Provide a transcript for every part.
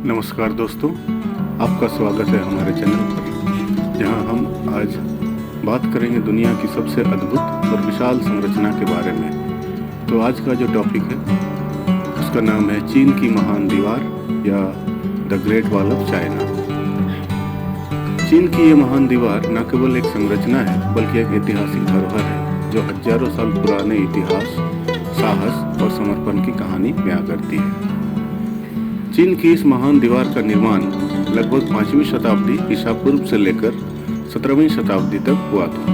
नमस्कार दोस्तों, आपका स्वागत है हमारे चैनल पर, जहां हम आज बात करेंगे दुनिया की सबसे अद्भुत और विशाल संरचना के बारे में। तो आज का जो टॉपिक है उसका नाम है चीन की महान दीवार या the great wall of China. चीन की ये महान दीवार न केवल एक संरचना है बल्कि एक ऐतिहासिक धरोहर है जो हजारों साल पुराने इतिहास, साहस और समर्पण की कहानी बयां करती है। चीन की इस महान दीवार का निर्माण लगभग 5वीं शताब्दी ईसा पूर्व से लेकर 17वीं शताब्दी तक हुआ था।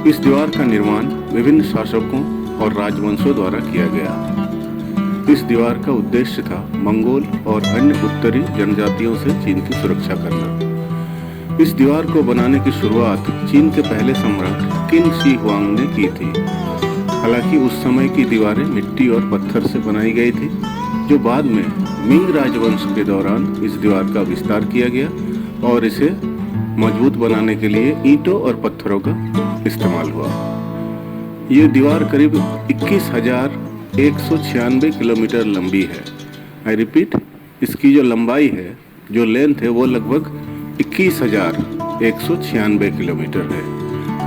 इस दीवार का निर्माण विभिन्न शासकों और राजवंशों द्वारा किया गया। इस दीवार का उद्देश्य था मंगोल और अन्य उत्तरी जनजातियों से चीन की सुरक्षा करना। इस दीवार को बनाने की शुरुआत चीन के पहले सम्राट किंग शी हुआंग ने की थी। हालांकि उस समय की दीवारें मिट्टी और पत्थर से बनाई गई थी, जो बाद में मिंग राजवंश के दौरान इस दीवार का विस्तार किया गया और इसे मजबूत बनाने के लिए ईंटों और पत्थरों का इस्तेमाल हुआ। ये दीवार करीब 21,196 किलोमीटर लंबी है। आई रिपीट, इसकी जो लंबाई है, जो लेंथ है, वो लगभग 21,196 किलोमीटर है,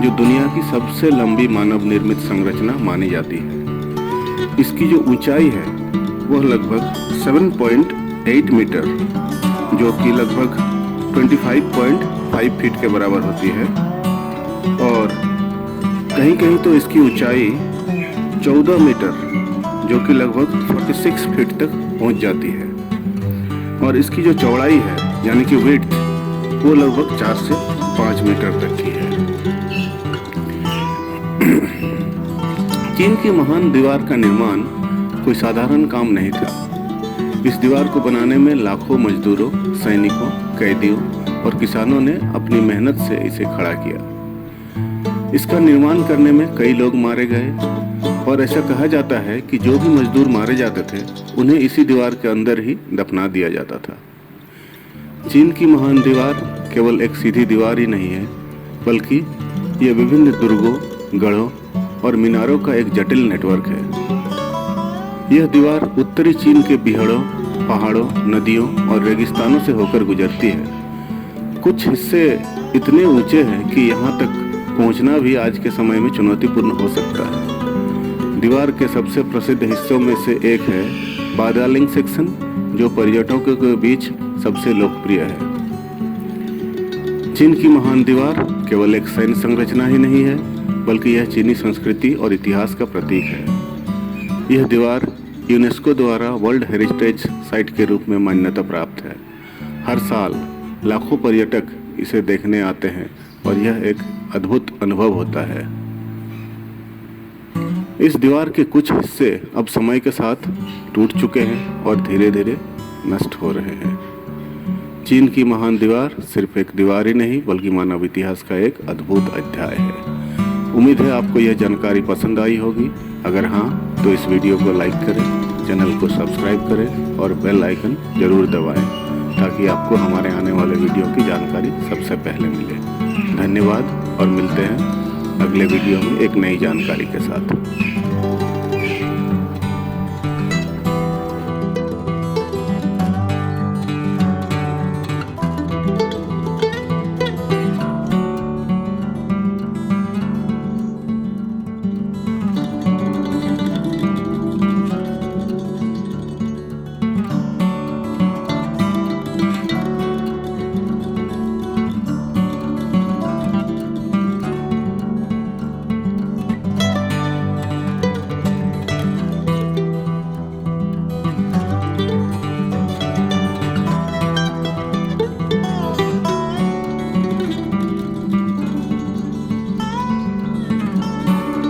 जो दुनिया की सबसे लंबी मानव निर्मित संरचना मानी जाती है। इसकी जो ऊंचाई है वह लगभग 7.8 मीटर, जो कि लगभग 25.5 फीट के बराबर होती है, और कहीं कहीं तो इसकी ऊंचाई 14 मीटर, जो कि लगभग 46 फीट तक पहुंच जाती है। और इसकी जो चौड़ाई है यानी कि विड्थ, वो लगभग 4 से 5 मीटर तक की है। चीन की महान दीवार का निर्माण कोई साधारण काम नहीं था। इस दीवार को बनाने में लाखों मजदूरों, सैनिकों, कैदियों और किसानों ने अपनी मेहनत से इसे खड़ा किया। इसका निर्माण करने में कई लोग मारे गए और ऐसा कहा जाता है कि जो भी मजदूर मारे जाते थे उन्हें इसी दीवार के अंदर ही दफना दिया जाता था। चीन की महान दीवार केवल एक सीधी दीवार ही नहीं है, बल्कि ये विभिन्न दुर्गों, गढ़ों और मीनारों का एक जटिल नेटवर्क है। यह दीवार उत्तरी चीन के बिहड़ों, पहाड़ों, नदियों और रेगिस्तानों से होकर गुजरती है। कुछ हिस्से इतने ऊंचे हैं कि यहाँ तक पहुँचना भी आज के समय में चुनौतीपूर्ण हो सकता है। दीवार के सबसे प्रसिद्ध हिस्सों में से एक है बादालिंग सेक्शन, जो पर्यटकों के बीच सबसे लोकप्रिय है। चीन की महान दीवार केवल एक सैन्य संरचना ही नहीं है, बल्कि यह चीनी संस्कृति और इतिहास का प्रतीक है। यह दीवार यूनेस्को द्वारा वर्ल्ड हेरिटेज साइट के रूप में मान्यता प्राप्त है। हर साल लाखों पर्यटक इसे देखने आते हैं और यह एक अद्भुत अनुभव होता है। इस दीवार के कुछ हिस्से अब समय के साथ टूट चुके हैं और धीरे धीरे नष्ट हो रहे हैं। चीन की महान दीवार सिर्फ एक दीवार ही नहीं, बल्कि मानव इतिहास का एक अद्भुत अध्याय है। उम्मीद है आपको यह जानकारी पसंद आई होगी। अगर हाँ, तो इस वीडियो को लाइक करें, चैनल को सब्सक्राइब करें और बेल आइकन जरूर दबाएं, ताकि आपको हमारे आने वाले वीडियो की जानकारी सबसे पहले मिले। धन्यवाद और मिलते हैं अगले वीडियो में एक नई जानकारी के साथ।